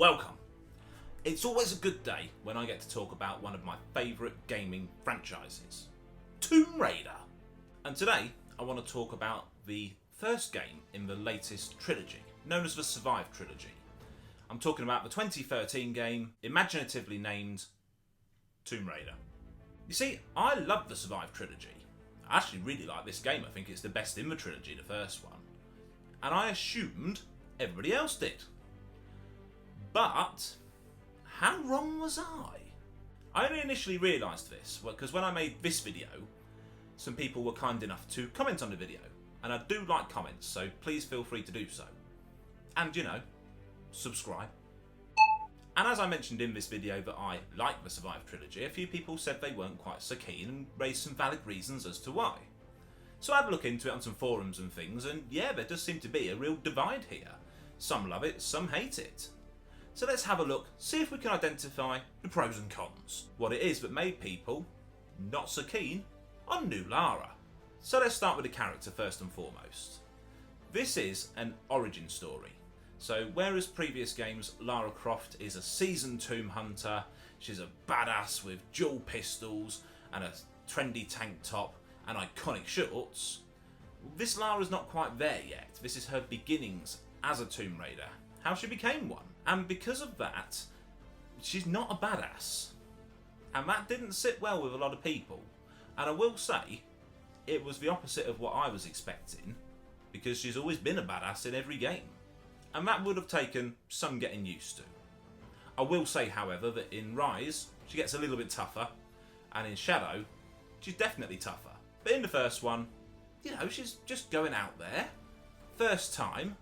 Welcome! It's always a good day when I get to talk about one of my favourite gaming franchises, Tomb Raider. And today I want to talk about the first game in the latest trilogy, known as the Survive trilogy. I'm talking about the 2013 game, imaginatively named Tomb Raider. You see, I love the Survive trilogy. I actually really like this game. I think it's the best in the trilogy, the first one. And I assumed everybody else did. But how wrong was I? I only initially realised this because when I made this video, some people were kind enough to comment on the video. And I do like comments, so please feel free to do so. And, subscribe. And as I mentioned in this video that I like the Survive trilogy, a few people said they weren't quite so keen and raised some valid reasons as to why. So I had a look into it on some forums and things, and yeah, there does seem to be a real divide here. Some love it, some hate it. So let's have a look, see if we can identify the pros and cons. What it is that made people not so keen on new Lara. So let's start with the character first and foremost. This is an origin story. So whereas previous games, Lara Croft is a seasoned tomb hunter, she's a badass with dual pistols and a trendy tank top and iconic shorts, this Lara's not quite there yet. This is her beginnings as a Tomb Raider, how she became one. And because of that, she's not a badass. And that didn't sit well with a lot of people. And I will say, it was the opposite of what I was expecting, because she's always been a badass in every game. And that would have taken some getting used to. I will say, however, that in Rise, she gets a little bit tougher, and in Shadow, she's definitely tougher. But in the first one, she's just going out there, first time,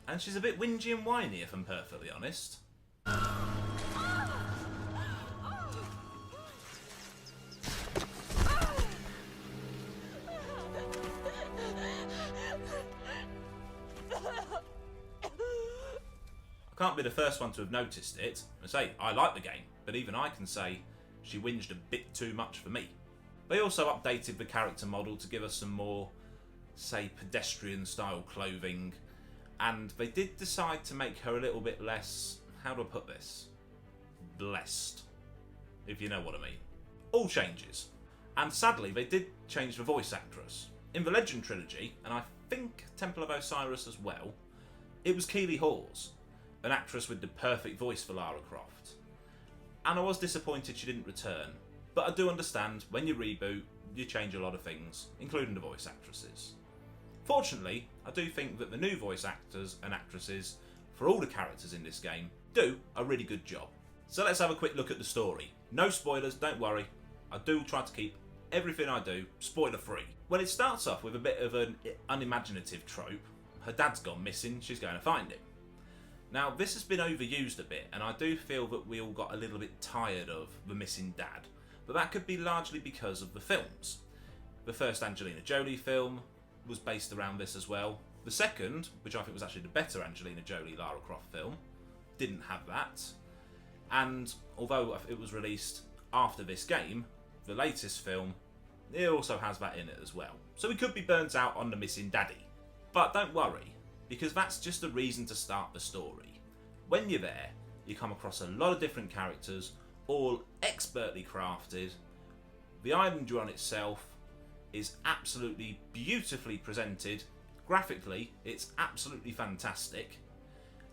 and she's a bit whingy and whiny, if I'm perfectly honest. I can't be the first one to have noticed it. I say, I like the game, but even I can say she whinged a bit too much for me. They also updated the character model to give us some more, say, pedestrian style clothing, and they did decide to make her a little bit less, how do I put this? Blessed, if you know what I mean. All changes. And sadly, they did change the voice actress. In the Legend trilogy, and I think Temple of Osiris as well, it was Keely Hawes, an actress with the perfect voice for Lara Croft. And I was disappointed she didn't return, but I do understand when you reboot, you change a lot of things, including the voice actresses. Fortunately, I do think that the new voice actors and actresses for all the characters in this game do a really good job. So let's have a quick look at the story. No spoilers, don't worry. I do try to keep everything I do spoiler free. Well, it starts off with a bit of an unimaginative trope. Her dad's gone missing, she's going to find him. Now, this has been overused a bit, and I do feel that we all got a little bit tired of the missing dad, but that could be largely because of the films. The first Angelina Jolie film was based around this as well. The second, which I think was actually the better Angelina Jolie Lara Croft film, didn't have that. And although it was released after this game, the latest film, it also has that in it as well. So we could be burnt out on the missing daddy. But don't worry, because that's just a reason to start the story. When you're there, you come across a lot of different characters, all expertly crafted. The island you're on itself is absolutely beautifully presented. Graphically, it's absolutely fantastic.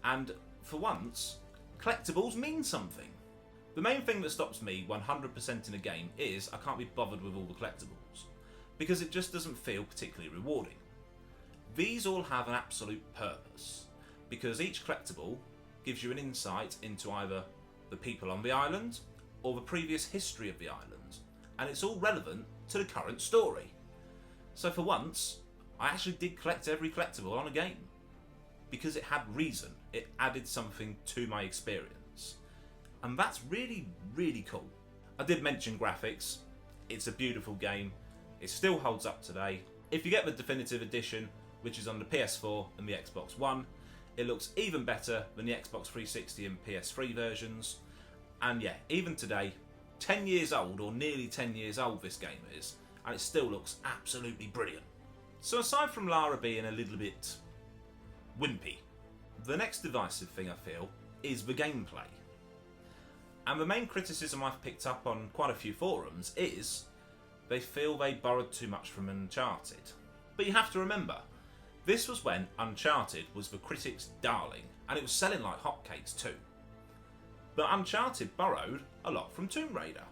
And for once, collectibles mean something. The main thing that stops me 100% in a game is I can't be bothered with all the collectibles, because it just doesn't feel particularly rewarding. These all have an absolute purpose, because each collectible gives you an insight into either the people on the island or the previous history of the island, and it's all relevant to the current story. So for once, I actually did collect every collectible on a game, because it had reason, it added something to my experience. And that's really, really cool. I did mention graphics, it's a beautiful game, it still holds up today. If you get the definitive edition, which is on the PS4 and the Xbox One, it looks even better than the Xbox 360 and PS3 versions. And yeah, even today, 10 years old, or nearly 10 years old this game is, and it still looks absolutely brilliant. So aside from Lara being a little bit wimpy, the next divisive thing I feel is the gameplay. And the main criticism I've picked up on quite a few forums is they feel they borrowed too much from Uncharted. But you have to remember, this was when Uncharted was the critics' darling, and it was selling like hotcakes too. But Uncharted borrowed a lot from Tomb Raider.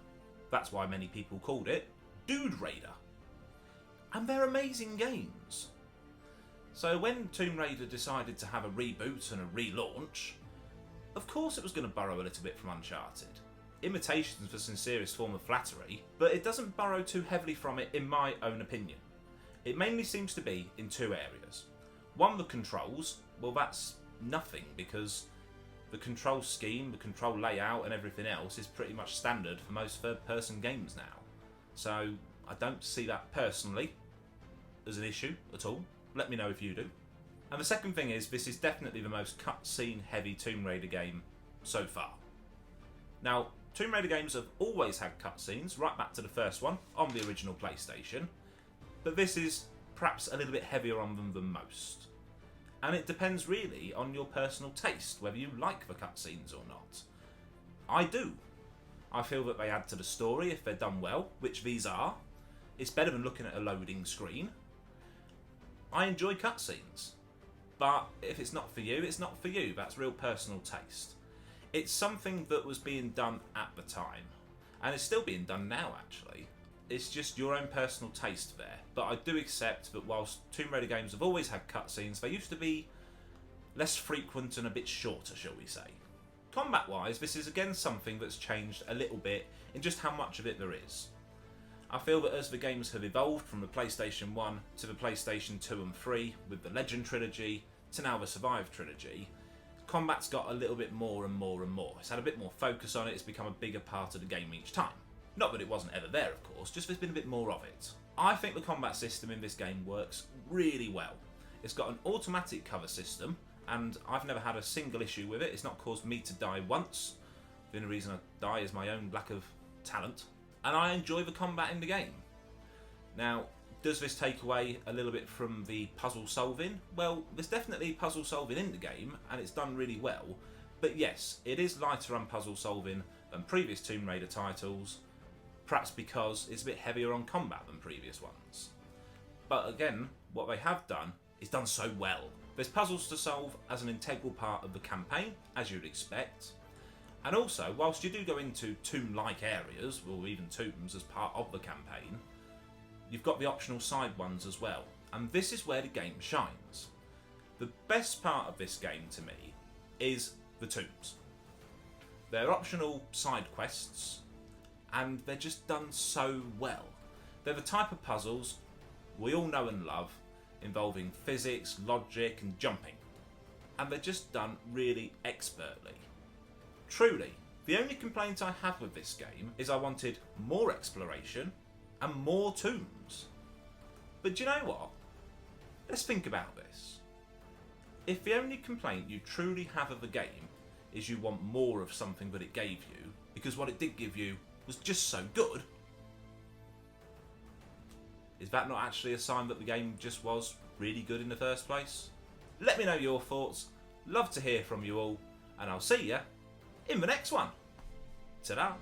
That's why many people called it Dude Raider. And they're amazing games. So when Tomb Raider decided to have a reboot and a relaunch, of course it was going to borrow a little bit from Uncharted. Imitation's the sincerest form of flattery, but it doesn't borrow too heavily from it in my own opinion. It mainly seems to be in two areas. One, the controls. Well, that's nothing, because the control scheme, the control layout and everything else is pretty much standard for most third-person games now. So I don't see that personally as an issue at all. Let me know if you do. And the second thing is, this is definitely the most cutscene heavy Tomb Raider game so far. Now, Tomb Raider games have always had cutscenes, right back to the first one on the original PlayStation, but this is perhaps a little bit heavier on them than most. And it depends really on your personal taste, whether you like the cutscenes or not. I do. I feel that they add to the story if they're done well, which these are. It's better than looking at a loading screen. I enjoy cutscenes, but if it's not for you, it's not for you. That's real personal taste. It's something that was being done at the time, and it's still being done now actually. It's just your own personal taste there. But I do accept that whilst Tomb Raider games have always had cutscenes, they used to be less frequent and a bit shorter, shall we say. Combat-wise, this is again something that's changed a little bit in just how much of it there is. I feel that as the games have evolved from the PlayStation 1 to the PlayStation 2 and 3, with the Legend trilogy to now the Survive trilogy, combat's got a little bit more and more and more. It's had a bit more focus on it, it's become a bigger part of the game each time. Not that it wasn't ever there, of course, just there's been a bit more of it. I think the combat system in this game works really well. It's got an automatic cover system, and I've never had a single issue with it. It's not caused me to die once. The only reason I die is my own lack of talent. And I enjoy the combat in the game. Now, does this take away a little bit from the puzzle solving? Well, there's definitely puzzle solving in the game, and it's done really well. But yes, it is lighter on puzzle solving than previous Tomb Raider titles, perhaps because it's a bit heavier on combat than previous ones. But again, what they have done is done so well. There's puzzles to solve as an integral part of the campaign, as you'd expect. And also, whilst you do go into tomb-like areas, or even tombs as part of the campaign, you've got the optional side ones as well. And this is where the game shines. The best part of this game to me is the tombs. They're optional side quests, and they're just done so well. They're the type of puzzles we all know and love, involving physics, logic and jumping. And they're just done really expertly. Truly, the only complaint I have with this game is I wanted more exploration and more tombs. But do you know what? Let's think about this. If the only complaint you truly have of a game is you want more of something that it gave you, because what it did give you was just so good, is that not actually a sign that the game just was really good in the first place? Let me know your thoughts. Love to hear from you all, and I'll see you in the next one. Ta-da!